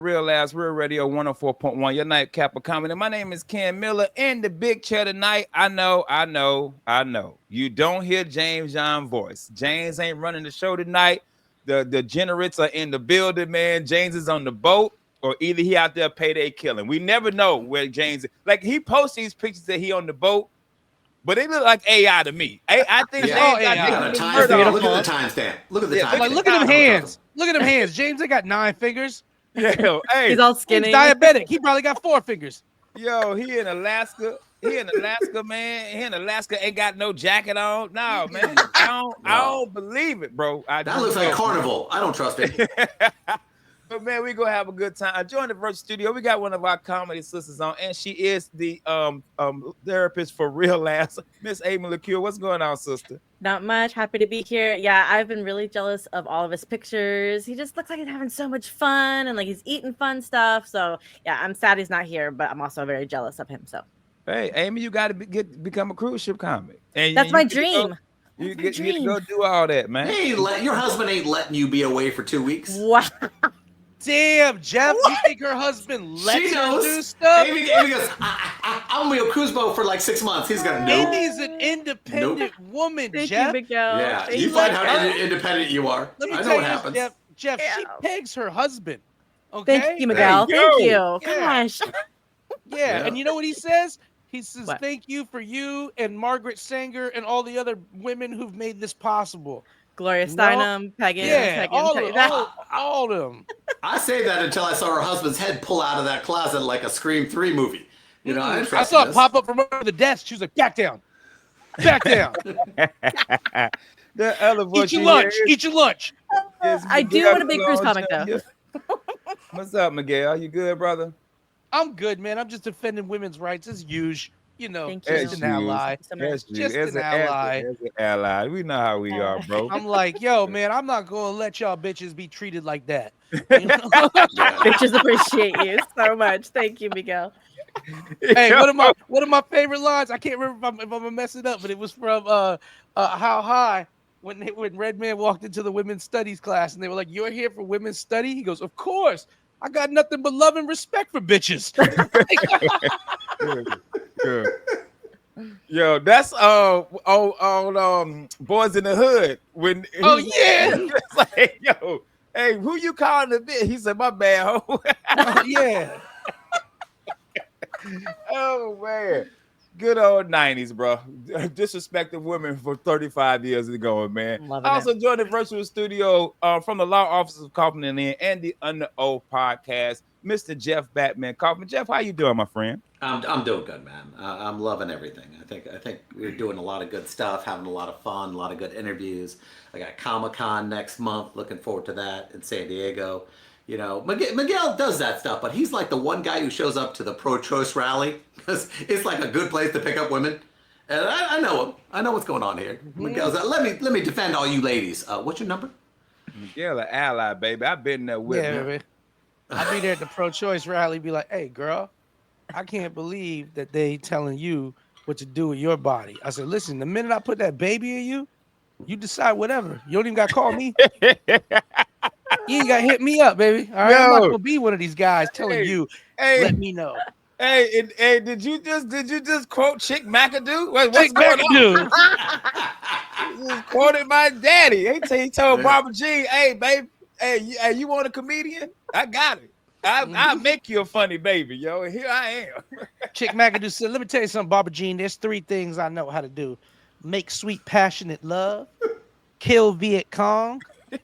Real Ass Real Radio 104.1, your nightcap of comedy. My name is Ken Miller in the big chair tonight. I know. You don't hear James John voice. James ain't running the show tonight. The degenerates are in the building, man. James is on the boat, or either he out there payday killing. We never know where James is. Like, he posts these pictures that he on the boat, but they look like AI to me. I think Yeah. James AI. got Look the at the murder on. Look at the timestamp. Look at the timestamp. Like, look at them hands. Look at them hands. James, they got 9 fingers. Yeah, hey, He's all He's skinny. diabetic. He probably got 4 fingers. yo, he in Alaska. He in Alaska, man. He in Alaska, ain't got no jacket on. No, man. I don't believe it, bro. That looks like Carnival. I don't trust it. But man, we gonna have a good time. I joined the virtual studio. We got one of our comedy sisters on, and she is the therapist for Real Ass, Miss Amy LaCure. What's going on, sister? Not much. Happy to be here. Yeah, I've been really jealous of all of his pictures. He just looks like he's having so much fun and like he's eating fun stuff. So yeah, I'm sad he's not here, but I'm also very jealous of him. So Hey, Amy, you got to become a cruise ship comic. And that's my get to go- dream. You get to go do all that, man. Hey, your husband ain't letting you be away for 2 weeks. Wow. Damn, Jeff, you think her husband lets She her knows. do stuff? Amy goes, I'm going to be a cruise boat for like 6 months. He's going to know. Amy's an independent woman, Thank Jeff. you, Miguel. Yeah, Thank you you. find how independent you are. Let me I know tell what you this, happens. Jeff, she Yeah. pegs her husband. Okay? Thank you, Miguel. There you Thank you. go. Yeah. Gosh. Yeah, and you know what he says? He says, What? thank you for you and Margaret Sanger and all the other women who've made this possible. Gloria No. Steinem, Pegan. Yeah, Pegan, Pegan. all of them. I say that until I saw her husband's head pull out of that closet like a Scream 3 movie. You know, I'm I saw it pop up from under the desk. She was like, back down. Back down. The other voice Eat your you lunch. hear Eat your lunch. is I do Miguel want a big cruise Colon comic, though. Jr. What's up, Miguel? You good, brother? I'm good, man. I'm just defending women's rights as usual. You know, Thank you. just an ally. Yes, you. Just As an ally. As an ally. We know how we are, bro. I'm like, yo, man, I'm not going to let y'all bitches be treated like that. You know? Bitches appreciate you so much. Thank you, Miguel. Hey, one of my favorite lines? I can't remember if I'm gonna mess it up, but it was from How High when Redman walked into the women's studies class and they were like, "You're here for women's study?" He goes, "Of course. I got nothing but love and respect for bitches." Good. Yo, that's on Boys in the Hood when Oh, yeah. it's like, yo, hey, who you calling a bitch? He said, my bad, ho. Yeah. Oh man, good old 90s, bro. Disrespecting women for 35 years ago, man. Loving I also joined the virtual studio from the law offices of Kaufman and Lynn and the Under Oath podcast, Mr. Jeff Batman Kaufman. Jeff, how you doing, my friend? I'm doing good, man. I'm loving everything. I think we're doing a lot of good stuff, having a lot of fun, a lot of good interviews. I got Comic-Con next month. Looking forward to that in San Diego. You know, Miguel does that stuff, but he's like the one guy who shows up to the pro-choice rally because it's like a good place to pick up women. And I know him. I know what's going on here. Miguel's like, let me defend all you ladies. What's your number? Yeah, an ally, baby. I've been there with Yeah, him. baby. I'll be there at the pro-choice rally, be like, "Hey, girl, I can't believe that they telling you what to do with your body." I said, "Listen, the minute I put that baby in you, you decide whatever. You don't even got to call me. You ain't got to hit me up, baby. All right, I'm not Yo. gonna be one of these guys telling Hey, you. Hey, Let me know." hey, did you just quote Chick McAdoo? What's Chick going McAdoo. on? You just quoted my daddy. He told Barbara Jean, "Hey, babe, hey, you want a comedian? I got it. I'll make you a funny baby, yo. And here I am." Chick McAdoo said, "Let me tell you something, Barbara Jean. There's 3 things I know how to do: make sweet, passionate love, kill Viet Cong,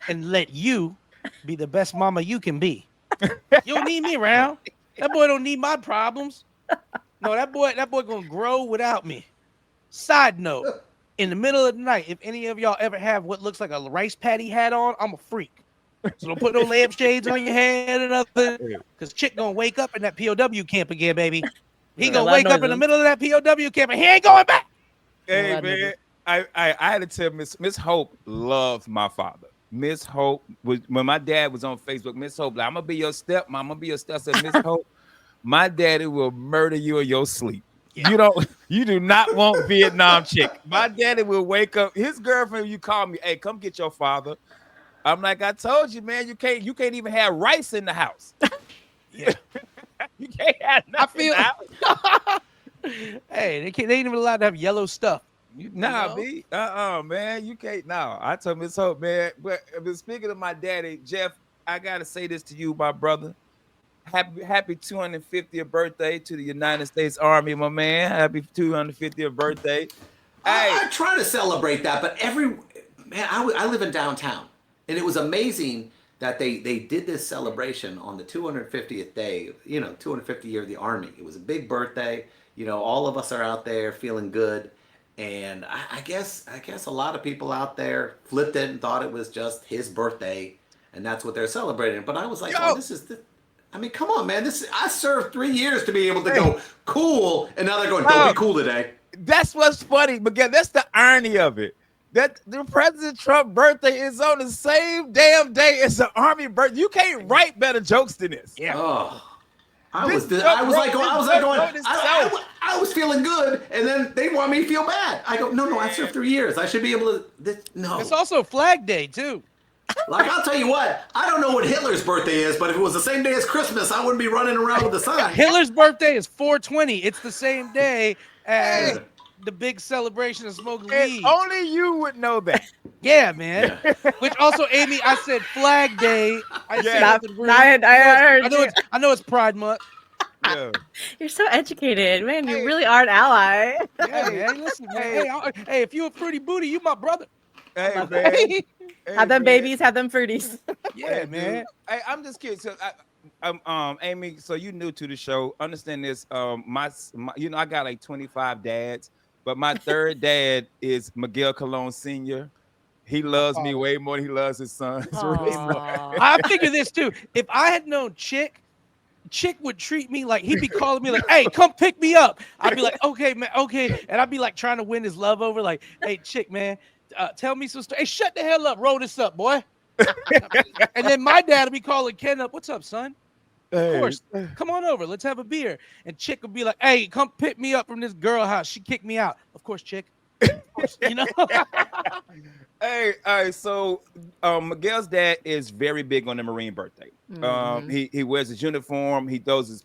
and let you be the best mama you can be. You don't need me around. That boy don't need my problems. No, that boy gonna grow without me." Side note: in the middle of the night, if any of y'all ever have what looks like a rice patty hat on, I'm a freak. So don't put no lampshades on your head or nothing, because Chick gonna wake up in that POW camp again, baby. He Yeah, gonna loud wake up in the noises. middle of that POW camp and he ain't going back. Hey, that man, nigga. I had to tell Miss Hope loves my father. Miss Hope was when my dad was on Facebook. Miss Hope, like, I'm gonna be your stepmom. I'm gonna be your step. I said, Miss Hope, my daddy will murder you in your sleep. You do not want Vietnam chick. My daddy will wake up. His girlfriend, you call me, hey, come get your father. I'm like, I told you, man, you can't even have rice in the house. you- out. Hey, they ain't even allowed to have yellow stuff. Nah, know? B. Man. You can't. No, I told Miss Hope, man. But speaking of my daddy, Jeff, I gotta say this to you, my brother. Happy 250th birthday to the United States Army, my man. Happy 250th birthday. Hey, I try to celebrate that, but I live in downtown, and it was amazing that they did this celebration on the 250th day, 250 year of the Army. It was a big birthday. All of us are out there feeling good, and I guess a lot of people out there flipped it and thought it was just his birthday, and that's what they're celebrating. But I was like, Yo. I mean, come on, man. I served 3 years to be able to go cool, and now they're going, don't be cool today. that's what's funny, because that's the irony of it. That the President Trump birthday is on the same damn day as the Army birthday. You can't write better jokes than this. Yeah. Oh, I This was joke like wrote going, itself. I was feeling good, and then they want me to feel bad. I go, no, I served 3 years. I should be able to. No. It's also Flag Day too. Like, I'll tell you what, I don't know what Hitler's birthday is, but if it was the same day as Christmas, I wouldn't be running around with the sign. Hitler's birthday is 4/20. It's the same day as the big celebration of smoking And weed. only you would know that. Yeah, man. Which also, Amy, I said Flag Day. I said Yeah. something rude. I heard I know you. I know it's Pride Month. Yeah. You're so educated, man. You Hey. really are an ally. Yeah, man. Listen, man. Hey, if you a fruity booty, you my brother. Hey, love man. that. Hey, Have them man. babies, have them fruities. Yeah, Hey, man. dude. Hey, I'm just curious. So, Amy, so you new to the show. Understand this. My, I got like 25 dads, but my third dad is Miguel Colon Sr. He loves me way more than he loves his son. Aw. I figure this too. If I had known Chick would treat me like he'd be calling me like, "Hey, come pick me up." I'd be like, "Okay, man, okay," and I'd be like trying to win his love over, like, "Hey, Chick, man, tell me some story. Hey, shut the hell up, roll this up, boy." And then my dad would be calling Ken up. "What's up, son? Of course, come on over. Let's have a beer." And Chick would be like, "Hey, come pick me up from this girl house. She kicked me out." Of course, Chick. Of course, you know. Hey, all right. So Miguel's dad is very big on the Marine birthday. He wears his uniform. He throws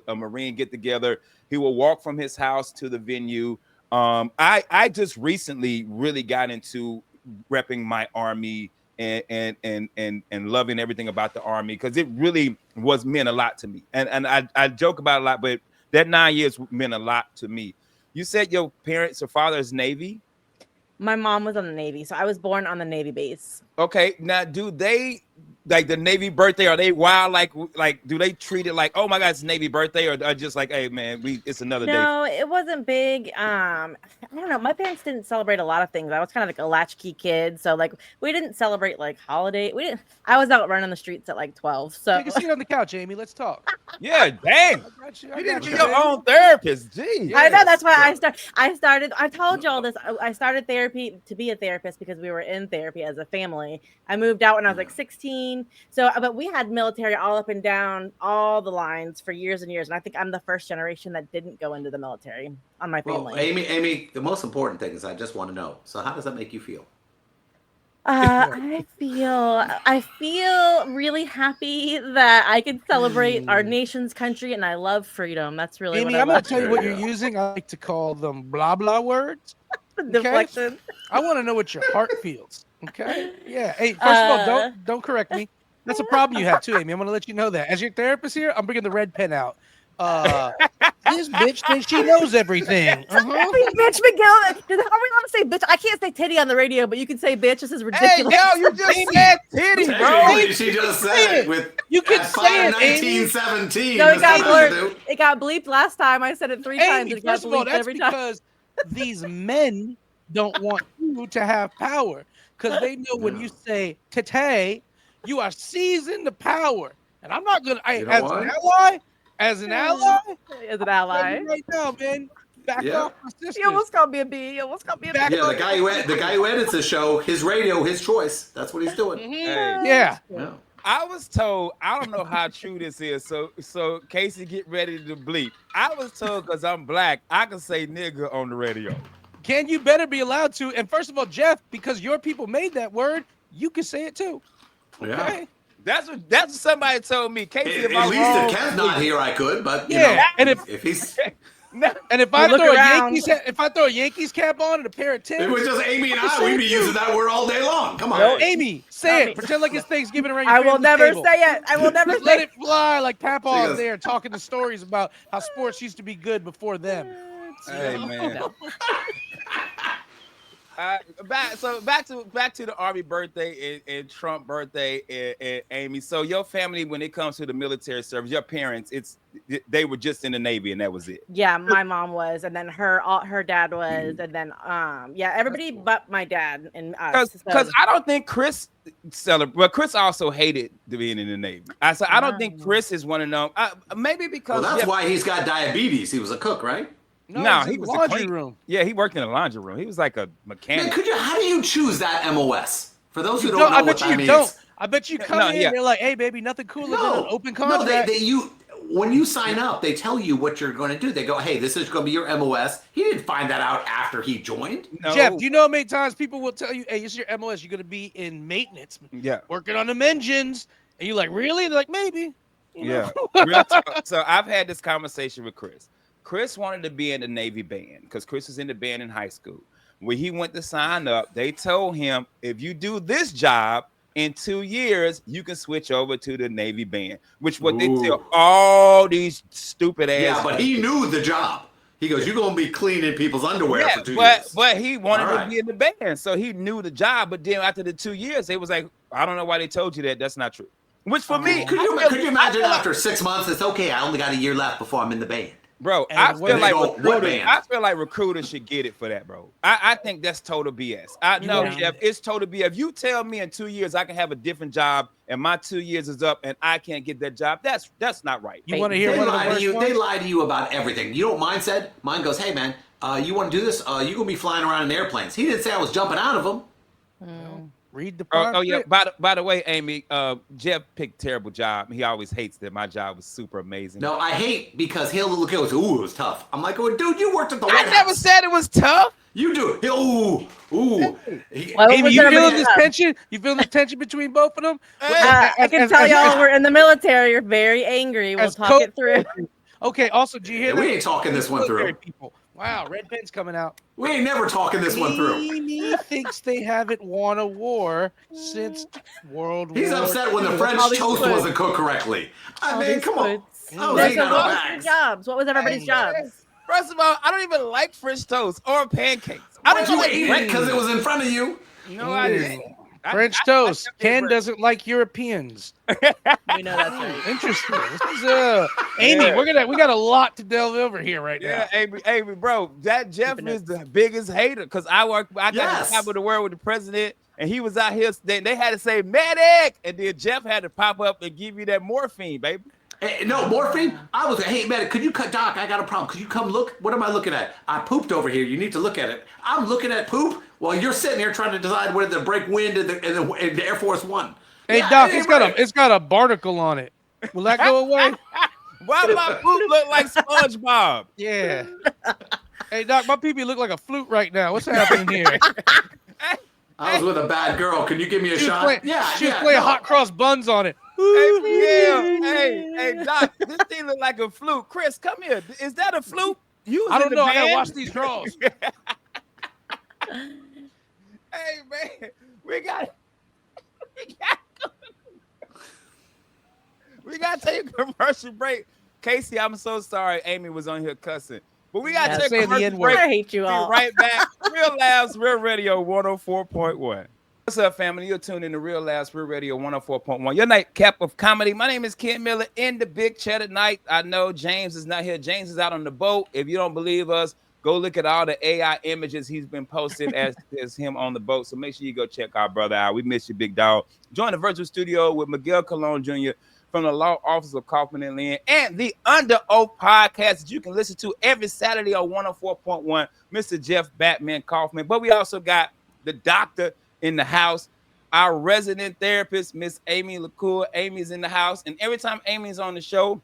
a Marine get together. He will walk from his house to the venue. I just recently really got into repping my Army and loving everything about the Army, because it really meant a lot to me. And I joke about it a lot, but that 9 years meant a lot to me. You said your parents or father is Navy. My mom was on the Navy, so I was born on the Navy base. Okay, now do they like the Navy birthday? Are they wild? Like do they treat it like, oh my God, it's Navy birthday, or just like, hey man, it's another day? No, it wasn't big. I don't know. My parents didn't celebrate a lot of things. I was kind of like a latchkey kid, so like we didn't celebrate like holiday. We didn't. I was out running the streets at like 12. So Take a seat on the couch, Amy. Let's talk. Yeah, dang. I got you. You I need got to you, be your baby. own therapist. Gee. I know, that's why I started. I told you all this. I started therapy to be a therapist because we were in therapy as a family. I moved out when I was like 16. So, but we had military all up and down all the lines for years and years. And I think I'm the first generation that didn't go into the military on my family. Well, Amy, the most important thing is I just want to know. So how does that make you feel? I feel really happy that I can celebrate our nation's country, and I love freedom. That's really Amy, what I I'm going love. to tell you what you're using. I like to call them blah, blah words. Deflection. I want to know what your heart feels. Okay? Yeah. Hey, first of all, don't correct me. That's a problem you have too, Amy. I'm going to let you know that. As your therapist here, I'm bringing the red pen out. This bitch thinks she knows everything. Bitch, Miguel. How are we going to say bitch? I can't say titty on the radio, but you can say bitch. This is Hey, ridiculous. hell, you just said titty, bro. Technically, she just said it with You can at say it, Amy. 1917. No, it got That's blurred. what It got bleeped last time. I said it 3 times. Amy, It got first of all, bleeped that's every time. because these men don't want you to have power, because they know when you say "tete," you are seizing the power. And I'm not gonna. You know As why? an ally, as an ally, As an ally. right now, man, back Yeah. off my sisters. You almost called me a B. You almost called me a B. Back Yeah, the guy who edits the show, his radio, his choice. That's what he's doing. Mhm. Hey. Yeah. Yeah. I was told, I don't know how true this is. So Casey, get ready to bleep. I was told, because I'm black, I can say nigga on the radio. Ken, you better be allowed to. And first of all, Jeff, because your people made that word, you can say it too. Yeah. Okay? That's what somebody told me. Casey, At least if Ken's not here, I could. But you know, and if he's, if I look throw around. a Yankees cap on and a pair of Timbs, it was just Amy and I, we'd be using that word all day long. Come on. Nope. Amy, say it. Pretend like it's Thanksgiving around your I will family's never table. say it. I will never Just say let it fly like She Papa's goes- there talking the stories about how sports used to be good before them. Hey man. No. Back to the Army birthday and Trump birthday and Amy. So your family, when it comes to the military service, your parents, they were just in the Navy and that was it. Yeah, my mom was, and then her dad was, and then yeah, everybody but my dad and us. Because So- I don't think Chris well, Chris also hated being in the Navy. I don't think Chris is one of them. Maybe because Well, that's why he's got diabetes. He was a cook, right? No, it's he in was the a laundry clean- room. Yeah, he worked in a laundry room. He was like a Man, mechanic. how do you choose that MOS? For those who You don't don't- know I what bet you that means. don't. I bet you come No, in, yeah. they're like, "Hey, baby, nothing cooler than an open No, contract." when you sign up, they tell you what you're going to do. They go, hey, this is going to be your MOS. He didn't find that out after he joined. No. Jeff, do you know how many times people will tell you, "Hey, this is your MOS. You're going to be in maintenance, Yeah. working on them engines," and you're like, "Really?" They're like, "Maybe." You know? Yeah. Real talk. So I've had this conversation with Chris. Chris wanted to be in the Navy band because Chris was in the band in high school. When he went to sign up, they told him, if you do this job in 2 years, you can switch over to the Navy band, which what they tell all these stupid ass. Yeah, but he knew the job. He goes, you're going to be cleaning people's underwear for 2 years. But he wanted All to right. be in the band, so he knew the job. But then after the 2 years, they was like, I don't know why they told you that. That's not true. Which for me, Could you I imagine feel like- after 6 months, it's okay, I only got a year left before I'm in the band. Bro, And I what feel they like go, what recruiters. band? I feel like recruiters should get it for that, bro. I think that's total BS. I know, Yeah. Jeff, it's total BS. If you tell me in 2 years I can have a different job and my 2 years is up and I can't get that job, that's not right. You want to hear They one of the lie to worst you. ones? They lie to you about everything. You know what mine said? Mine goes, hey, man, you want to do this? You're going to be flying around in airplanes. He didn't say I was jumping out of them. Read the Oh yeah. prompt. By the way, Amy, Jeff picked terrible job. He always hates that my job was super amazing. No, I hate because he'll look at us, ooh, it was tough. I'm like, oh, dude, you worked at the I White never House. said it was tough. You do. Ooh. Well, Amy, was you there feeling a- this tension? You feeling the tension between both of them? I can tell y'all we're in the military. You're very angry. We'll as talk it through. Okay. Also, do you hear We that? ain't talking this one Military through. people. Wow, red pen's coming out. We ain't never talking this one through. Amy thinks they haven't won a war since World He's War upset when the II. French All these toast foods. wasn't cooked correctly. I All mean, these come on. foods. I was Yeah, eating so out what of was their bags. jobs? What was everybody's jobs? First of all, I don't even like French toast or pancakes. I But don't you even ate it because it was in front of you. No, I didn't. French I toast. definitely Ken agree. doesn't like Europeans. We know that's right. Interesting. This is Amy. Yeah. We got a lot to delve over here right Yeah, now. Amy, bro, that Jeff Keeping is the biggest hater because I got Yes. the top of the world with the president, and he was out here. They had to say medic, and then Jeff had to pop up and give you that morphine, baby. Hey, no, morphine. I was, hey, man, could you cut, Doc? I got a problem. Could you come look? What am I looking at? I pooped over here. You need to look at it. I'm looking at poop while you're sitting here trying to decide whether to break wind in the Air Force One. Hey Yeah, Doc, it it's ain't got a barnacle on it. Will that go away? Why my poop look like SpongeBob? Yeah. Hey Doc, my pee look like a flute right now. What's happening here? I was with a bad girl. Can you give me a shot? She was playing no. hot cross buns on it. Hey, Doc, this thing look like a flute. Chris, come here. Is that a flute? You was I in don't the know. I gotta band? watch these draws. Hey man, we got to take a commercial break. Casey, I'm so sorry. Amy was on here cussing, but we got to Yeah, take a saying the commercial N-word. break. I hate you Be all. right back. Real Laughs, Real Radio 104.1. What's up, family? You're tuned in to Real Laughs, Real Radio 104.1. Your nightcap of comedy. My name is Ken Miller in the big chair tonight. I know James is not here. James is out on the boat. If you don't believe us, go look at all the AI images he's been posting as him on the boat. So make sure you go check our brother out. We miss you, big dog. Join the virtual studio with Miguel Colon Jr. from the law office of Kaufman and Lynn and the Under Oath podcast that you can listen to every Saturday on 104.1, Mr. Jeff Batman Kaufman. But we also got the doctor in the house, our resident therapist, Miss Amy LaCour. Amy's in the house. And every time Amy's on the show,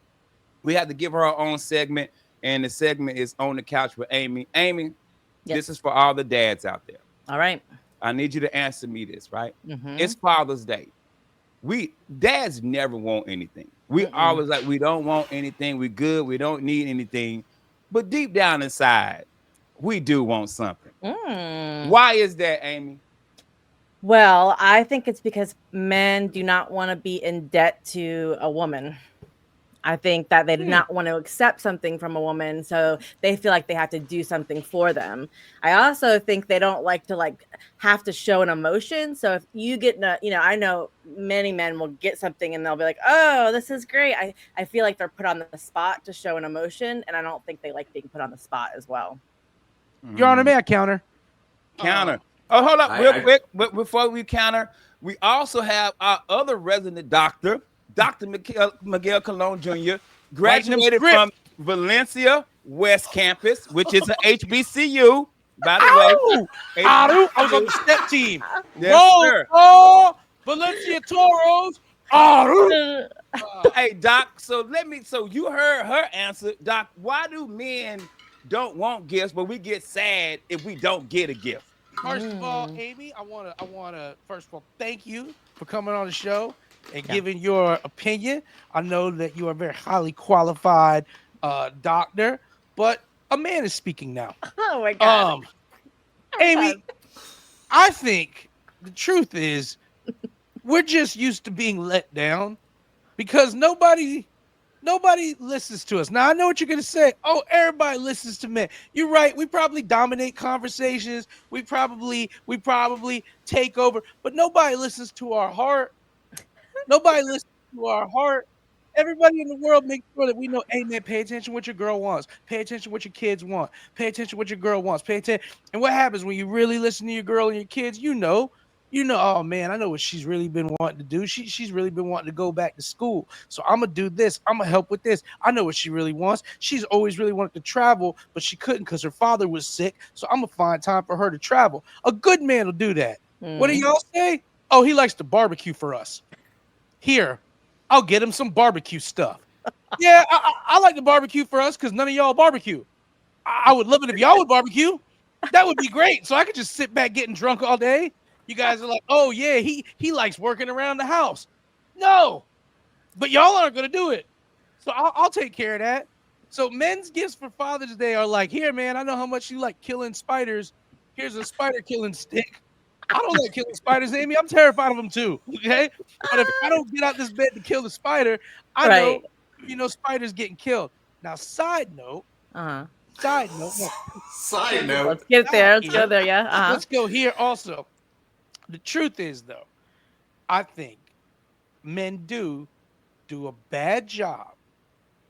we have to give her own segment. And the segment is On the Couch with Amy. Amy, Yes. This is for all the dads out there. All right. I need you to answer me this, right? Mhm. It's Father's Day. dads never want anything. We always like, we don't want anything. We good. We don't need anything. But deep down inside, we do want something. Why is that, Amy? Well, I think it's because men do not want to be in debt to a woman. I think that they do not want to accept something from a woman, so they feel like they have to do something for them. I also think they don't like to have to show an emotion. So if you get, I know many men will get something and they'll be like, "Oh, this is great." I feel like they're put on the spot to show an emotion, and I don't think they like being put on the spot as well. Your Honor, may I counter? Counter. Oh, hold up, real quick. But before we counter, we also have our other resident doctor, Dr. Miguel Colon Jr., graduated from Valencia West Campus, which is an HBCU, by the way. I was on the step team. Yes, sir. Valencia Toros. Hey, Doc, so you heard her answer. Doc, why do men don't want gifts, but we get sad if we don't get a gift? First of all, Amy, I wanna first of all thank you for coming on the show and giving your opinion. I know that you are a very highly qualified doctor, but a man is speaking now. Oh my God. Amy, I think the truth is we're just used to being let down because nobody listens to us. Now, I know what you're going to say. Oh, everybody listens to men. You're right. We probably dominate conversations. We probably take over, but nobody listens to our heart. Nobody listens to our heart. Everybody in the world makes sure that we know, hey, man, pay attention what your girl wants. Pay attention what your kids want. Pay attention what your girl wants. Pay attention. And what happens when you really listen to your girl and your kids, you know, oh, man, I know what she's really been wanting to do. She's really been wanting to go back to school. So I'm going to do this. I'm going to help with this. I know what she really wants. She's always really wanted to travel, but she couldn't because her father was sick. So I'm going to find time for her to travel. A good man will do that. What do y'all say? Oh, he likes to barbecue for us. Here, I'll get him some barbecue stuff. Yeah, I like to barbecue for us because none of y'all barbecue. I would love it if y'all would barbecue. That would be great. So I could just sit back getting drunk all day. You guys are like, oh, yeah, he likes working around the house. No, but y'all aren't going to do it. So I'll take care of that. So men's gifts for Father's Day are like, here, man, I know how much you like killing spiders. Here's a spider killing stick. I don't like killing spiders, Amy. I'm terrified of them too. Okay, but if I don't get out this bed to kill the spider, I know, spiders getting killed. Now, side note. Side note. Let's get there. Let's go there. Yeah. Let's go here also. The truth is, though, I think men do a bad job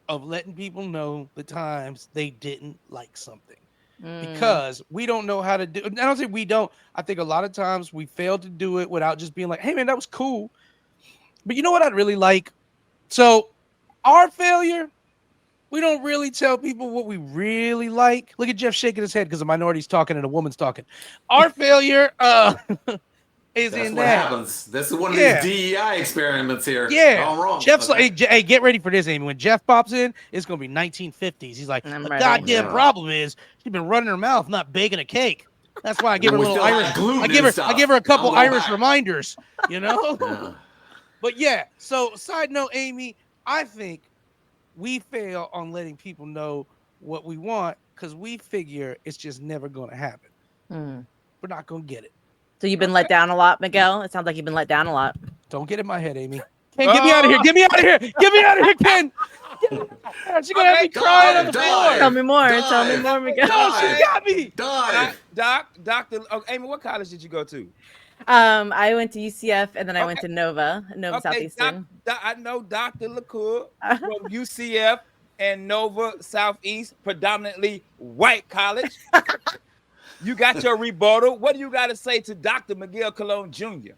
of letting people know the times they didn't like something. Because we don't know how to do it. I don't say we don't. I think a lot of times we fail to do it without just being like, hey, man, that was cool. But you know what I'd really like? So our failure, we don't really tell people what we really like. Look at Jeff shaking his head because a minority's talking and a woman's talking. Our failure is That's in what that. happens. This is one of these DEI experiments here. Yeah. All wrong. Jeff's like, hey, get ready for this, Amy. When Jeff pops in, it's going to be 1950s. He's like, the goddamn problem is she's been running her mouth, not baking a cake. That's why I give her a little Irish. I give her a couple Irish reminders, you know? Yeah. But yeah, so side note, Amy, I think we fail on letting people know what we want because we figure it's just never going to happen. We're not going to get it. So you've been let down a lot, Miguel? It sounds like you've been let down a lot. Don't get in my head, Amy. Ken, get me out of here. Get me out of here. Get me out of here, Ken. She's going to have me crying on the floor. Tell me more. Tell me more, Miguel. No, she got me. Doctor, Amy, what college did you go to? I went to UCF and then I went to Nova Southeastern. I know Dr. LaCour from UCF and Nova Southeast, predominantly white college. You got your rebuttal. What do you got to say to Dr. Miguel Colon Jr.?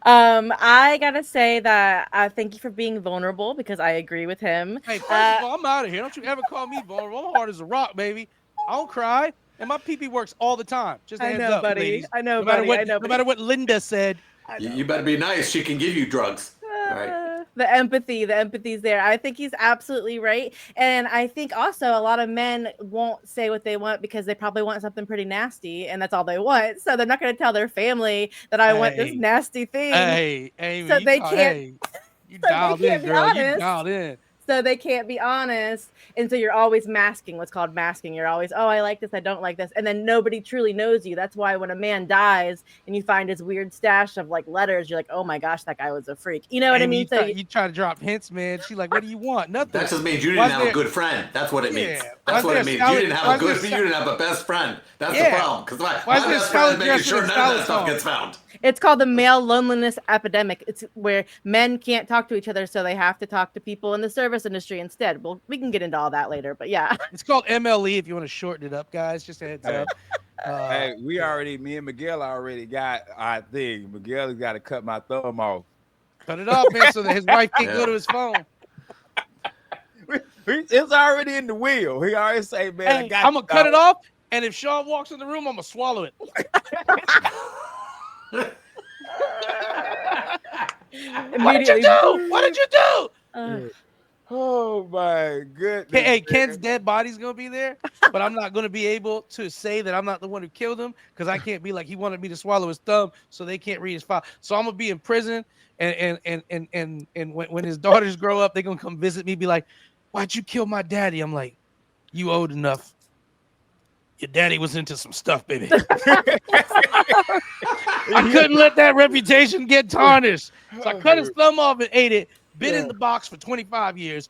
I gotta say that thank you for being vulnerable because I agree with him. Hey, first of all, I'm out of here. Don't you ever call me vulnerable. I'm hard as a rock, baby. I don't cry, and my pee works all the time. Just a heads up, buddy. ladies. I know, no matter what Linda said. You better be nice. She can give you drugs. All right. the empathy's there. I think he's absolutely right. And I think also a lot of men won't say what they want because they probably want something pretty nasty and that's all they want. So they're not going to tell their family that I want this nasty thing. Hey, Amy, so they can't. Hey, you so dialed they in, can't be girl. You honest. dialed in. So they can't be honest. And so you're always masking, what's called masking. You're always, oh, I like this, I don't like this. And then nobody truly knows you. That's why when a man dies and you find his weird stash of like letters, you're like, oh my gosh, that guy was a freak. You know what I mean? You try to drop hints, man. She's like, what do you want? Nothing. That just means you didn't have a good friend. That's what it means. That's what it means. You didn't have you didn't have a best friend. That's the problem. Because my best friend is making sure none of that stuff gets found. It's called the male loneliness epidemic. It's where men can't talk to each other, so they have to talk to people in the service industry instead. Well, we can get into all that later, but yeah. It's called MLE if you want to shorten it up, guys. Just a heads up. Hey, me and Miguel already got our thing. Miguel has got to cut my thumb off. Cut it off, man, so that his wife can't go to his phone. It's already in the wheel. He already say, man, I'm going to cut it off, and if Sean walks in the room, I'm going to swallow it. What did you do? What did you do? Oh my goodness. Hey, Ken's dead body's gonna be there, but I'm not gonna be able to say that I'm not the one who killed him because I can't be like he wanted me to swallow his thumb, so they can't read his file. So I'm gonna be in prison, and when his daughters grow up, they're gonna come visit me, be like, "Why'd you kill my daddy?" I'm like, "You old enough. Your daddy was into some stuff, baby." I couldn't let that reputation get tarnished. So I cut his thumb off and ate it, been in the box for 25 years.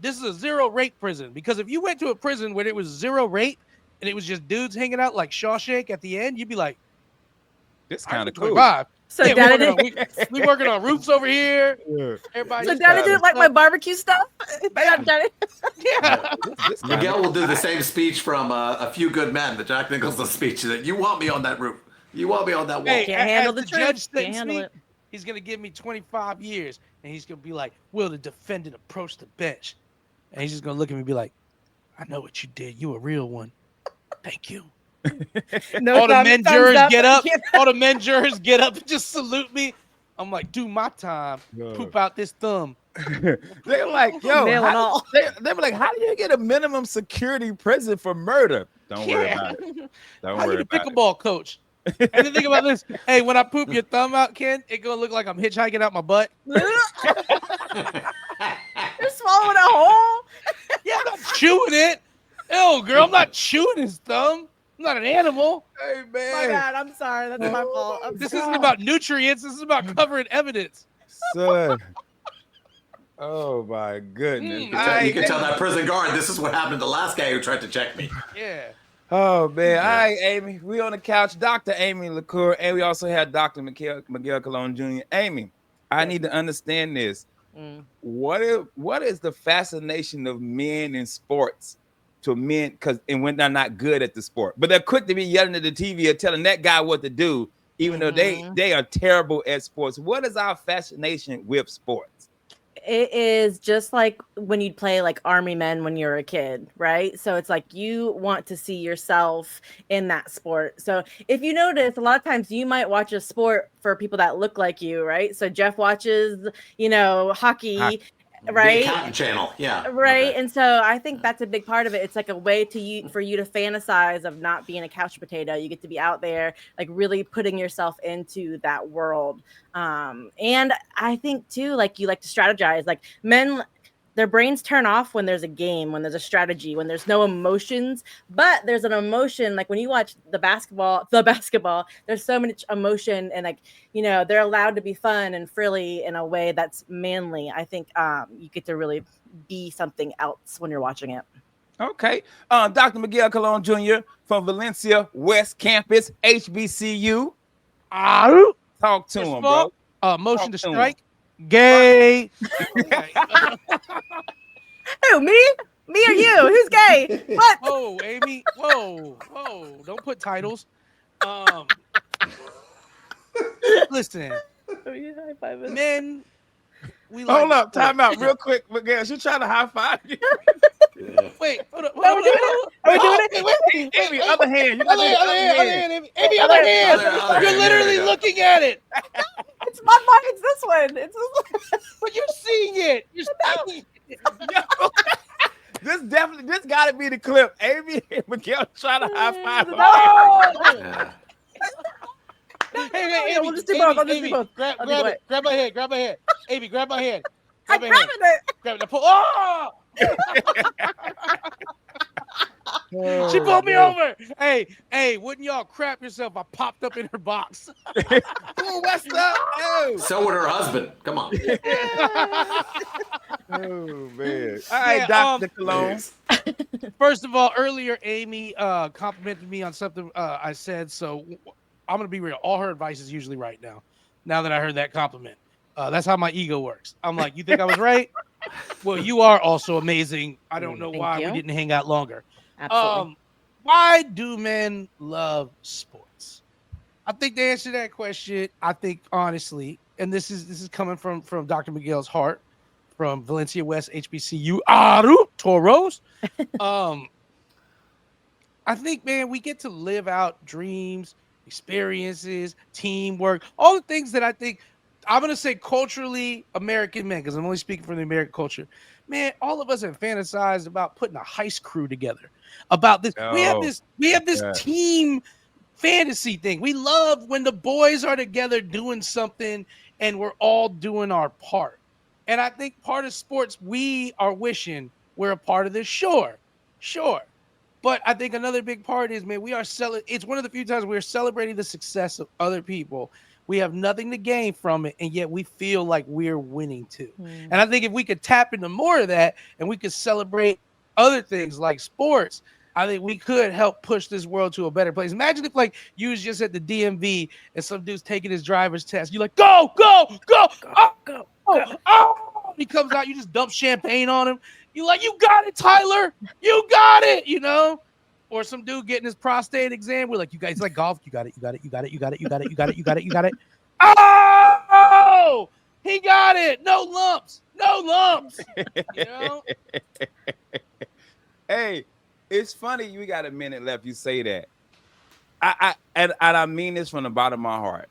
This is a zero rape prison, because if you went to a prison where it was zero rape and it was just dudes hanging out like Shawshank at the end, you'd be like, this kind of cool. So yeah, we working on roofs over here. Yeah. Everybody. So Daddy didn't like my barbecue stuff. Yeah. Miguel will do the same speech from A Few Good Men, the Jack Nicholson speech. That you want me on that roof. You want me on that wall. Hey, Can't handle the judge truth. Can't handle it. He's gonna give me 25 years, and he's gonna be like, "Will the defendant approach the bench?" And he's just gonna look at me and be like, "I know what you did. You a real one. Thank you." All the men jurors get up. All the men jurors get up and just salute me. I'm like, do my time. Poop out this thumb. They're like, yo, they were like, how do you get a minimum security prison for murder? Don't worry about it. Don't worry about it. Pickleball coach. And the thing about this, hey, when I poop your thumb out, Ken, it gonna look like I'm hitchhiking out my butt. You're swallowing a hole? Yeah, I'm not chewing it. Ew, girl, I'm not chewing his thumb. I'm not an animal. Hey, man. My God, I'm sorry. That's my fault. This isn't about nutrients. This is about covering evidence. Son. Oh, my goodness. You can tell that prison guard, this is what happened to the last guy who tried to check me. Yeah. Oh, man. All right, Amy. We on the couch. Dr. Amy LaCour. And we also have Dr. Miguel Colon Jr. Amy, I need to understand this. What is the fascination of men in sports to men? And when they're not good at the sport, but they're quick to be yelling at the TV or telling that guy what to do, even though they are terrible at sports. What is our fascination with sports? It is just like when you'd play like Army Men when you were a kid, right? So it's like you want to see yourself in that sport. So if you notice, a lot of times you might watch a sport for people that look like you, right? So Jeff watches, hockey. Right, the accountant channel, yeah, right. Okay. And so I think that's a big part of it. It's like a way for you to fantasize of not being a couch potato. You get to be out there, like really putting yourself into that world. And I think too, like you like to strategize. Like men, their brains turn off when there's a game, when there's a strategy, when there's no emotions. But there's an emotion, like when you watch the basketball, there's so much emotion, and like, they're allowed to be fun and frilly in a way that's manly. I think you get to really be something else when you're watching it. Okay. Dr. Miguel Colon Jr. from Valencia West Campus, HBCU. Talk to him, bro. Motion to strike. Gay. Who, me? Me or you? Who's gay? What? Whoa, Amy. Whoa. Don't put titles. Listen. Men. Hold up. Time out real quick. Miguel, she trying to high five you. Wait. Hold up. Are we doing it? Amy, other hand. Amy, other hand. You're literally looking at it. It's mine's this one. It's this one. But you're seeing it. You're seeing it. Yo, this got to be the clip. Amy and Miguel trying to high five. No. Yeah. Hey, We'll just do both. I'll just do Amy, both. grab I'll do it. Grab my hand. Amy, grab my hand. I'm Grab my hand. grabbing it. Grab the pull. Oh! She pulled me over. Hey, wouldn't y'all crap yourself? I popped up in her box. Oh, what's up? Oh, So would her husband. Come on. oh man. All right, Yeah, Dr. Cologne. First of all, earlier Amy complimented me on something I said, so I'm gonna be real. All her advice is usually right now. Now that I heard that compliment, that's how my ego works. I'm like, you think I was right? Well, you are also amazing. I don't know Thank why you. we didn't hang out longer. Absolutely. Why do men love sports? I think the answer to that question, I think honestly, and this is coming from Dr. Miguel's heart, from Valencia West HBCU Aru Toros. I think, man, we get to live out dreams, experiences, teamwork, all the things that I think I'm going to say culturally American men, because I'm only speaking from the American culture. Man, all of us have fantasized about putting a heist crew together. About this, we have this Yeah. team fantasy thing. We love when the boys are together doing something and we're all doing our part. And I think part of sports, we are wishing we're a part of this. Sure. But I think another big part is, man, it's one of the few times we're celebrating the success of other people. We have nothing to gain from it, and yet we feel like we're winning too. And I think if we could tap into more of that and we could celebrate other things like sports, I think we could help push this world to a better place. Imagine if, like, you was just at the DMV and some dude's taking his driver's test. You're like, go. Oh. He comes out, you just dump champagne on him. You like, you got it, Tyler. You got it, you know? Or some dude getting his prostate exam. We're like, you guys like golf. You got it. Oh, he got it. No lumps. You know? Hey, it's funny. We got a minute left. You say that. I mean this from the bottom of my heart.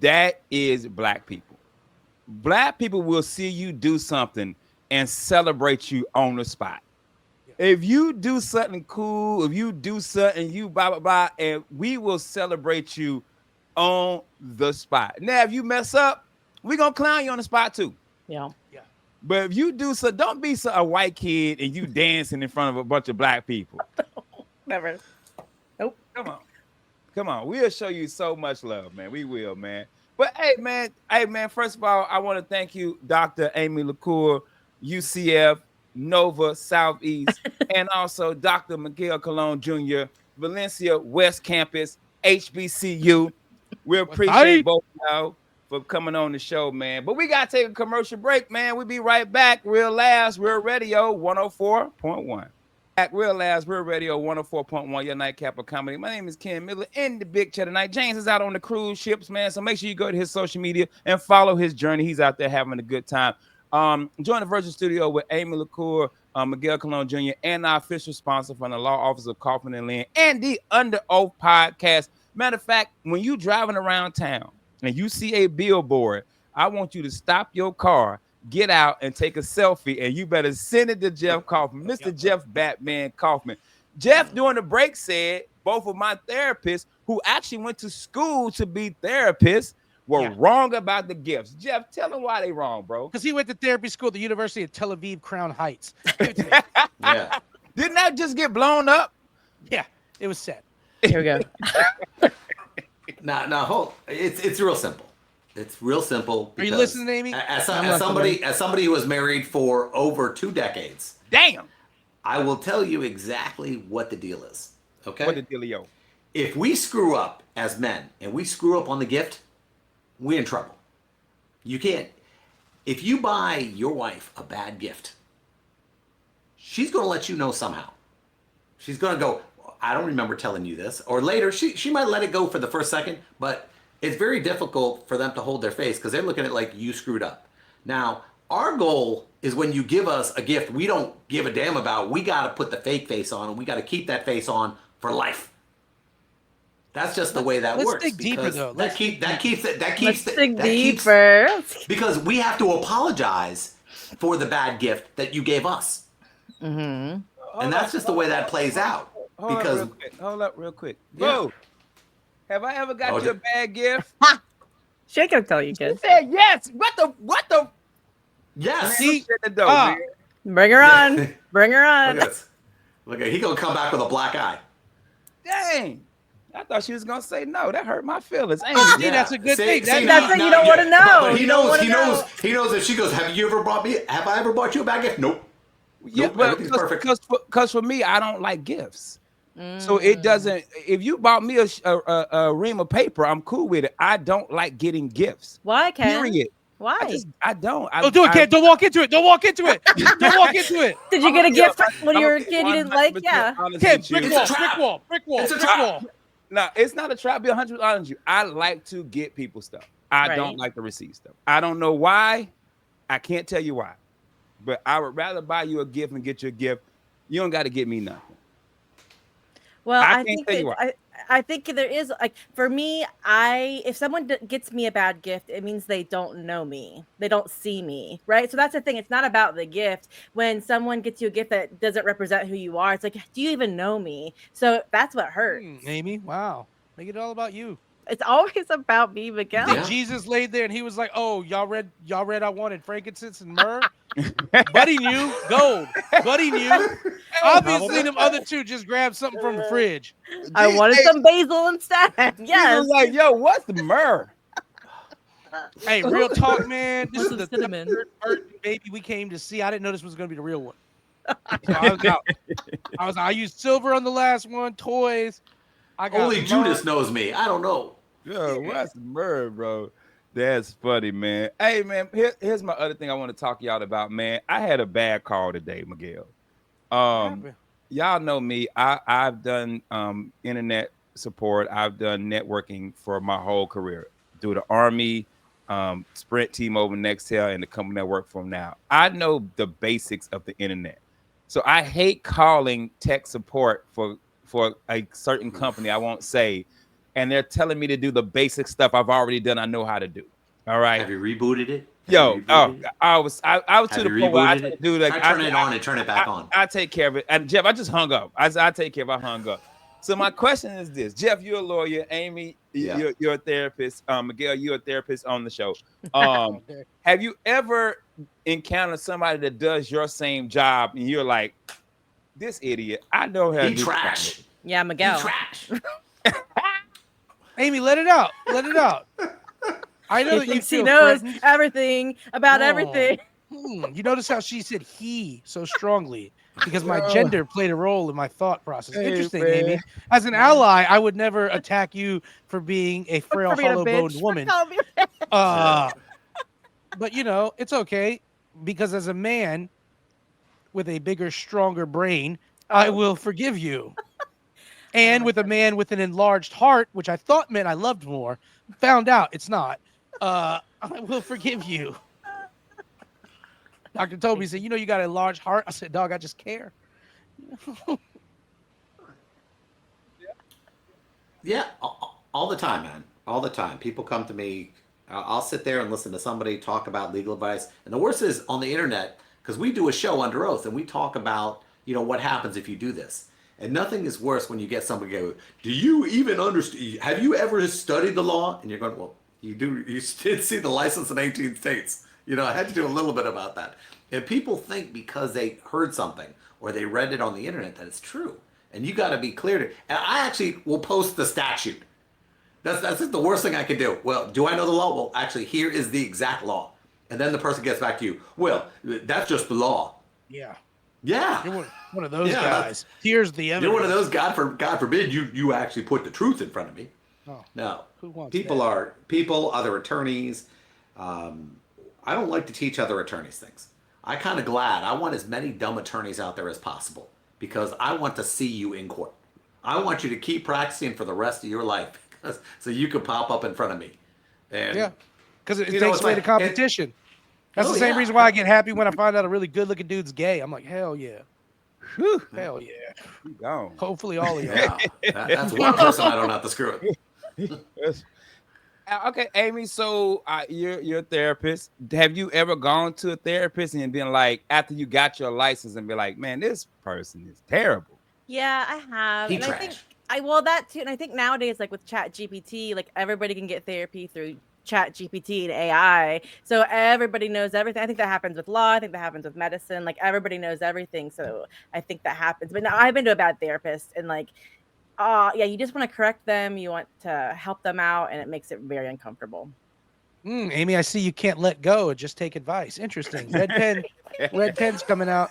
That is black people. Black people will see you do something and celebrate you on the spot. If you do something cool, if you do something, you blah, blah, blah, and we will celebrate you on the spot. Now, if you mess up, we're going to clown you on the spot too. Yeah. But if you do so, don't be a white kid and you dancing in front of a bunch of black people. Never. Nope. Come on. We'll show you so much love, man. We will, man. But hey, man, first of all, I want to thank you, Dr. Amy LaCour, UCF, Nova Southeast, and also Dr. Miguel Colon Jr., Valencia West Campus, HBCU. We appreciate both of y'all for coming on the show, man. But we got to take a commercial break, man. We'll be right back. Real Labs, Real Radio 104.1. At Real Labs, Real Radio 104.1, your nightcap of comedy. My name is Ken Miller in the Big Chair tonight. James is out on the cruise ships, man. So make sure you go to his social media and follow his journey. He's out there having a good time. Join the Virtual Studio with Amy LaCour, Miguel Colon Jr., and our official sponsor from the Law Office of Kaufman and Lynn, and the Under Oath podcast. Matter of fact, when you driving around town and you see a billboard, I want you to stop your car, get out, and take a selfie, and you better send it to Jeff Kaufman, Mr. Jeff Batman Kaufman. Jeff, during the break, said both of my therapists who actually went to school to be therapists were wrong about the gifts. Jeff, tell them why they wrong, bro. Because he went to therapy school at the University of Tel Aviv, Crown Heights. Yeah. Didn't that just get blown up? Yeah, it was sad. Here we go. Now, it's real simple. It's real simple. Are you because listening, Amy? As somebody who was married for over 2 decades, Damn. I will tell you exactly what the deal is. Okay. What the dealio? If we screw up as men and we screw up on the gift, we're in trouble. You can't. If you buy your wife a bad gift, she's going to let you know somehow. She's going to go, I don't remember telling you this. Or later, she might let it go for the first second, but it's very difficult for them to hold their face because they're looking at it like you screwed up. Now, our goal is when you give us a gift we don't give a damn about, we got to put the fake face on and we got to keep that face on for life. That's just the way that let's works. dig deeper, because though. That keeps it. Let's dig deeper. Because we have to apologize for the bad gift that you gave us, Mm-hmm. and that's just the way that plays out. Because hold up real quick. Yeah. Whoa. Have I ever got you a bad gift? She ain't gonna tell you, You kid. said yes. What the? yes, Man, look at the door, Ah. man. Bring her on. Bring her on. look at this. Look at he gonna come back with a black eye. Dang. I thought she was gonna say no. That hurt my feelings. Ain't See, it? Yeah. that's a good thing. That's what you don't wanna know. But he You don't knows. wanna He know. knows. He knows that she goes. Have I ever bought you a bad gift? Nope. Yeah, Nope, but everything's perfect. because for me, I don't like gifts. So Mm. it doesn't. If you bought me a ream of paper, I'm cool with it. I don't like getting gifts. Why, Ken? Period. Why? I don't. Don't do it, kid. Don't walk into it. Don't walk into it. Don't walk into it. Did you get a gift when you were a I'm kid you didn't like? 100% Yeah. honest Kid, with you. brick It's a wall, trap. brick wall, brick wall, It's a brick trap. wall. No, it's not a trap. Be 100 honest with you. I like to get people stuff. I Right. don't like to receive stuff. I don't know why. I can't tell you why. But I would rather buy you a gift and get you a gift. You don't got to get me nothing. Well, I I can't think tell you I think there is like for me, if someone gets me a bad gift, it means they don't know me, they don't see me, right? So that's the thing. It's not about the gift. When someone gets you a gift that doesn't represent who you are, it's like, do you even know me? So that's what hurts. Amy, wow. Make it all about you. It's always about me, Miguel. Yeah. Jesus laid there and he was like, "Oh, y'all read I wanted frankincense and myrrh." Buddy knew gold. Buddy knew. Obviously, them other two just grabbed something from the fridge. I wanted some basil instead. He Yes. was like, yo, what's the myrrh? Hey, real talk, man. This Want is the some cinnamon? third baby we came to see. I didn't know this was going to be the real one. So I used silver on the last one, toys. I got Only myrrh. Judas knows me. I don't know. Yo, what's the myrrh, bro? That's funny, man. Hey, man, here's my other thing I want to talk y'all about, man. I had a bad call today, Miguel. Y'all know me. I've done internet support. I've done networking for my whole career through the Army, Sprint, T-Mobile, Nextel, and the company I work for now. I know the basics of the internet. So I hate calling tech support for a certain company, I won't say, and they're telling me to do the basic stuff I've already done. I know how to do. All right. Have you rebooted it? Yo, I was to Have the you point where I rebooted it? do like I turn it on and turn it back on. I take care of it. And Jeff, I just hung up. I take care of it. I hung up. So my question is this: Jeff, you're a lawyer. Amy, Yeah. you're a therapist. Miguel, you're a therapist on the show. Have you ever encountered somebody that does your same job and you're like, this idiot? I know how to He do trash. Yeah, He Miguel. trash. Amy, let it out. Let it out. I know He that you thinks he feel knows threatened. everything about Oh. everything. You notice how she said he so strongly because my gender played a role in my thought process. Hey, Interesting, man. Amy. As an ally, I would never attack you for being a frail, For being a hollow-boned bitch. woman. Call me a bitch. But you know, it's okay because as a man with a bigger, stronger brain, I will forgive you. And with a man with an enlarged heart, which I thought meant I loved more, found out it's not. I will forgive you. Dr. Toby said, "You know, you got a large heart." I said, "Dog, I just care." Yeah, all the time, man. All the time. People come to me. I'll sit there and listen to somebody talk about legal advice. And the worst is on the internet, because we do a show under oath and we talk about, what happens if you do this. And nothing is worse when you get somebody go, do you even understand? Have you ever studied the law? And you're going, well, you did see the license in 18 states. I had to do a little bit about that. And people think because they heard something or they read it on the internet that it's true. And you got to be clear to, and I actually will post the statute. That's just the worst thing I could do. Well, do I know the law? Well, actually, here is the exact law. And then the person gets back to you. Well, that's just the law. Yeah, Yeah. you're one of those Yeah, guys. Here's the evidence. You're one of those, God forbid, you actually put the truth in front of me. Oh, No. who wants People that? are other attorneys. I don't like to teach other attorneys things. I kind of glad. I want as many dumb attorneys out there as possible because I want to see you in court. I want you to keep practicing for the rest of your life so you can pop up in front of me. And Yeah, because it You know, takes it's away like- the competition. That's Oh, the same yeah. reason why I get happy when I find out a really good-looking dude's gay. I'm like, hell yeah. Whew, hell yeah. You gone. Hopefully all of y'all. Yeah, that's one person I don't have to screw it. Okay, Amy. So you're a therapist. Have you ever gone to a therapist and been like, after you got your license, and be like, man, this person is terrible? Yeah, I have. He And I think trash. that too. And I think nowadays, like with Chat GPT, like everybody can get therapy through Chat GPT and AI. So everybody knows everything. I think that happens with law. I think that happens with medicine. Like everybody knows everything. So I think that happens. But now I've been to a bad therapist and like, yeah, you just want to correct them. You want to help them out, and it makes it very uncomfortable. Amy, I see you can't let go. Just take advice. Interesting. Red pen's coming out.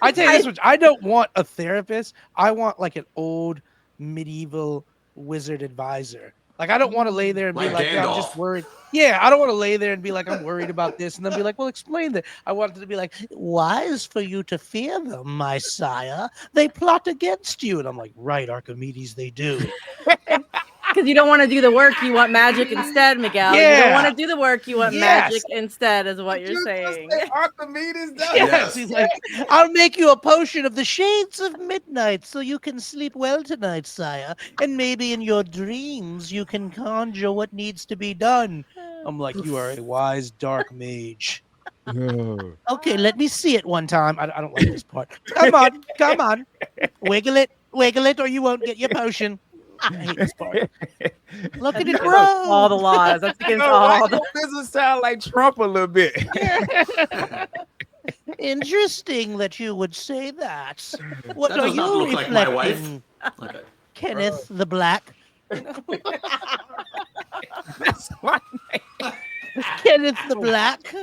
I tell you this much, I don't want a therapist. I want like an old medieval wizard advisor. Like I don't want to lay there and be Like like, yeah, I'm just Gandalf. worried. Yeah, I don't want to lay there and be like, I'm worried about this, and then be like, well, explain that. I want it to be like, wise for you to fear them, my sire. They plot against you, and I'm like, right, Archimedes, they do. Because you don't want to do the work, you want magic instead, Miguel. You don't want to do the work, you want magic instead, is what you're saying. Archimedes, though? Yes, he's like, I'll make you a potion of the shades of midnight so you can sleep well tonight, sire. And maybe in your dreams you can conjure what needs to be done. I'm like, you are a wise dark mage. Okay, let me see it one time. I don't like this part. Come on. Wiggle it, or you won't get your potion. I hate this part. Look at it grow. All the laws. That's against all the. This would sound like Trump a little bit. Interesting that you would say that. What That are does not you look like my wife. reflecting, Okay. Kenneth the Black? That's why. Kenneth the Black.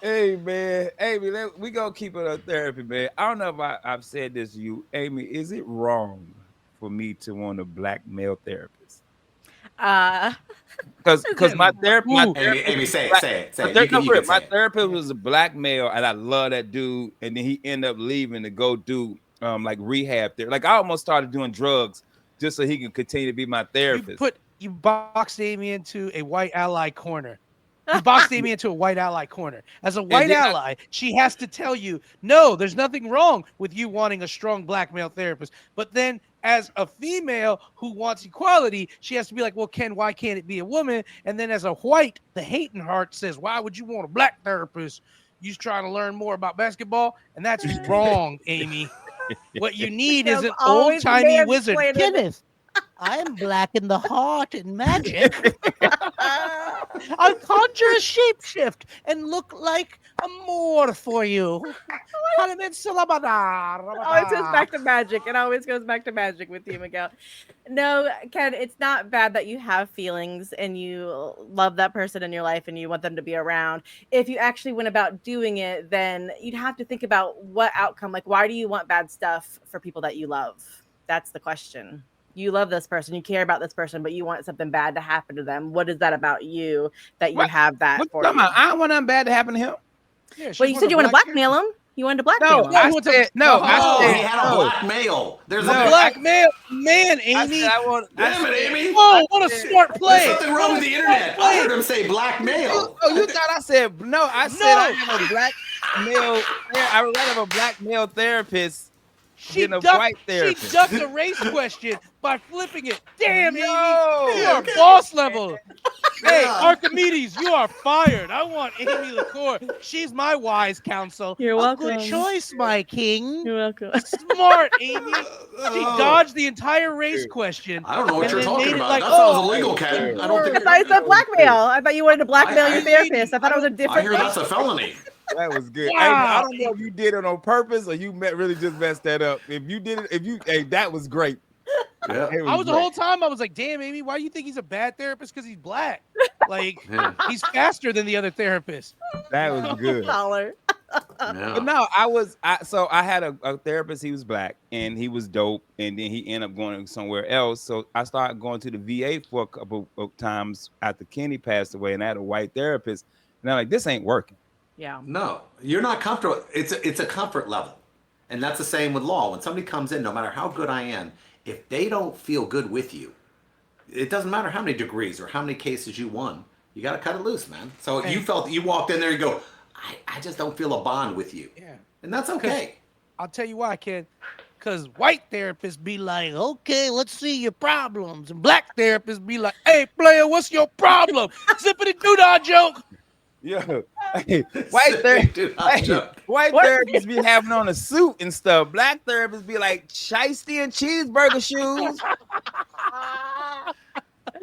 Hey man, Amy, we gonna keep it on therapy, man. I don't know if I've said this to you, Amy. Is it wrong for me to want a black male therapist? Because my therapist, Amy, say it. my therapist was a black male, and I love that dude. And then he ended up leaving to go do like rehab there. Like I almost started doing drugs just so he can continue to be my therapist. You boxed Amy into a white ally corner. You boxed Amy into a white ally corner. As a white ally, she has to tell you, no, there's nothing wrong with you wanting a strong black male therapist. But then as a female who wants equality, she has to be like, well, why can't it be a woman? And then as a white, the hating heart says, why would you want a black therapist? You're trying to learn more about basketball? And that's wrong, Amy. What you need is an old-timey wizard. Kenneth, I'm black in the heart and magic. I'll conjure a shapeshift and look like a Moor for you. Always goes back to magic. It always goes back to magic with you, Miguel. No, Ken, it's not bad that you have feelings and you love that person in your life and you want them to be around. If you actually went about doing it, then you'd have to think about what outcome. Like, why do you want bad stuff for people that you love? That's the question. You love this person, you care about this person, but you want something bad to happen to them. What is that about you that you have that for you? I don't want nothing bad to happen to him. Yeah, well, you said you want to blackmail him. You wanted to blackmail him. I said he had a blackmail. There's a blackmail man, Amy. Damn it, Amy. Whoa, what a smart play. There's something wrong with the internet. I heard him say blackmail. Oh, you thought I said no? I said I have a black male. I would rather have a black male therapist. She ducked a race question by flipping it. Damn, Amy, you are boss level. Hey, Archimedes, you are fired. I want Amy LaCour. She's my wise counsel. You're welcome. Good choice, my king. You're welcome. Smart, Amy. She dodged the entire race question. I don't know what you're talking about. Like, that sounds illegal, Ken. I don't think. I thought you said blackmail. I thought you wanted to blackmail your therapist. I thought it was a different. I hear that's a felony. That was good. Wow. Hey, I don't know if you did it on purpose or you really just messed that up. If you did it, that was great. Yeah. I was the whole time. I was like, "Damn, Amy, why do you think he's a bad therapist? Because he's black. Like, he's faster than the other therapists." That was good. But no, I had a therapist. He was black and he was dope. And then he ended up going somewhere else. So I started going to the VA for a couple of times after Kenny passed away, and I had a white therapist. And I'm like, this ain't working. Yeah. No, you're not comfortable. It's a comfort level. And that's the same with law. When somebody comes in, no matter how good I am, if they don't feel good with you, it doesn't matter how many degrees or how many cases you won, you got to cut it loose, man. So you walked in there, you go, I just don't feel a bond with you. Yeah. And that's okay. I'll tell you why, Ken. Because white therapists be like, okay, let's see your problems. And black therapists be like, hey, player, what's your problem? Zippity doodah joke. Yo, hey, white therapists be having on a suit and stuff. Black therapists be like shiesty and cheeseburger shoes.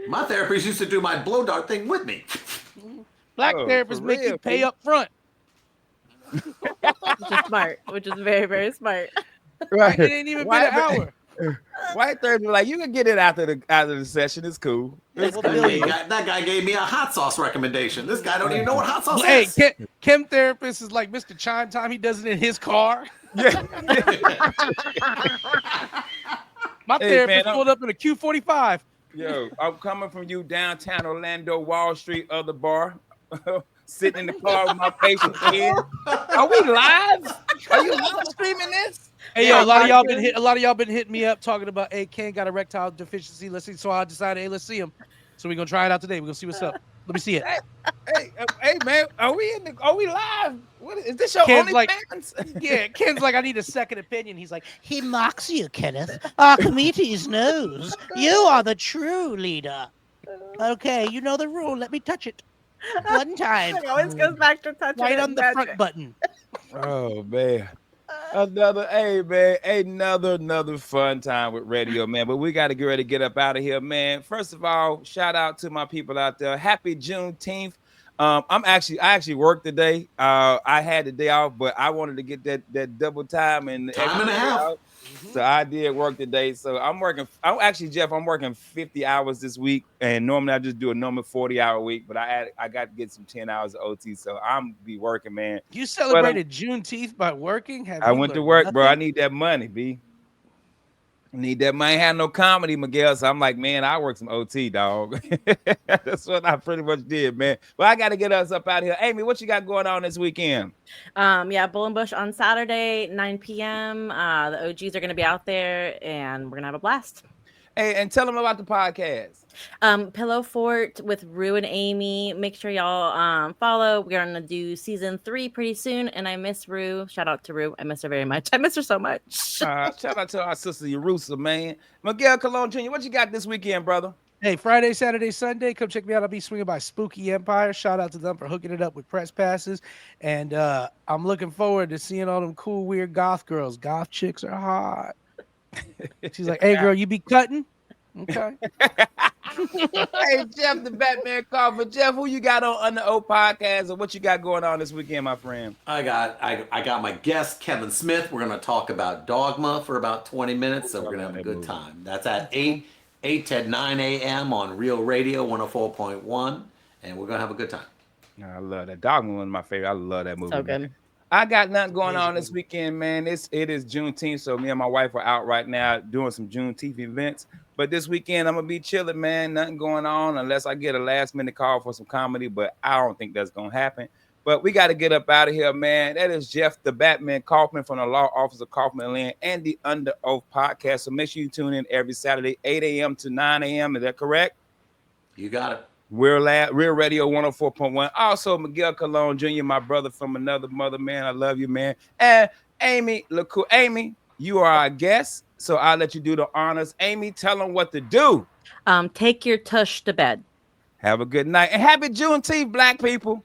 My therapist used to do my blow dart thing with me. Black Oh, therapists for make you real, pay Pete. up front. Which is smart, which is very, very smart. Right. It ain't even been an hour. White therapists be like, you can get it after the session. It's cool. It's Well, cool. Billy, That guy gave me a hot sauce recommendation. This guy don't even know what hot sauce Hey, is. Chem therapist is like Mr. Chime Time. He does it in his car. Yeah. My Hey, therapist man, pulled up in a Q45. Yo, I'm coming from you downtown Orlando, Wall Street, other bar, sitting in the car with my patient kid. Are we live? Are you live streaming this? Hey, Yeah, yo, a lot of y'all Martin. been hitting me up talking about, hey, Ken got erectile deficiency. Let's see. So I decided, hey, let's see him. So we're gonna try it out today. We're gonna see what's up. Let me see it. Hey, man, are we live? What is this your Ken's only like- fans? Yeah, Ken's like, I need a second opinion. He's like, he mocks you, Kenneth. Archimedes knows you are the true leader. Okay, you know the rule. Let me touch it. One time. It always goes back to touching Right it on the and front touching. button. Oh man. Another fun time with radio, man. But we got to get ready to get up out of here, man. First of all, shout out to my people out there. Happy Juneteenth. I actually worked today. I had the day off, but I wanted to get that double time and Time and a half. out. So I did work today. So I'm working 50 hours this week, and normally I just do a normal 40-hour week, but I got to get some 10 hours of OT. So I'm be working, man. You celebrated Juneteenth by working? I went to work, bro. I need that money, B. I need that money. I had no comedy, Miguel. So I'm like, man, I work some OT, dog. That's what I pretty much did, man. But I got to get us up out of here. Amy, what you got going on this weekend? Yeah, Bullenbush on Saturday, 9 p.m. The OGs are going to be out there, and we're going to have a blast. Hey, and tell them about the podcast. Pillow Fort with Rue and Amy. Make sure y'all follow. We're going to do season 3 pretty soon, and I miss Rue. Shout out to Rue. I miss her very much. I miss her so much. Shout out to our sister Yerusa, man. Miguel Colon Jr., what you got this weekend, brother? Hey, Friday, Saturday, Sunday, come check me out. I'll be swinging by Spooky Empire. Shout out to them for hooking it up with press passes. And I'm looking forward to seeing all them cool, weird goth girls. Goth chicks are hot. She's like, hey, girl, you be cutting? Okay. Hey, Jeff, the Batman Coffer. Jeff, who you got on Under O Podcast, or what you got going on this weekend, my friend? I got my guest Kevin Smith. We're going to talk about Dogma for about 20 minutes, so we're going to have a good time. That's at 8 to 9 a.m. on Real Radio 104.1, and we're going to have a good time. I love that. Dogma, one of my favorite. I love that movie. So man. good. I got nothing going on this weekend, man. It is Juneteenth, so me and my wife are out right now doing some Juneteenth events. But this weekend, I'm going to be chilling, man. Nothing going on unless I get a last-minute call for some comedy, but I don't think that's going to happen. But we got to get up out of here, man. That is Jeff, the Batman Kaufman from the Law Office of Kaufman Land and the Under Oath Podcast. So make sure you tune in every Saturday, 8 a.m. to 9 a.m. Is that correct? You got it. Real Radio 104.1. Also, Miguel Colon Jr., my brother from another mother, man. I love you, man. And Amy, look cool. Amy, you are our guest, so I'll let you do the honors. Amy, tell them what to do. Take your tush to bed. Have a good night. And happy Juneteenth, black people.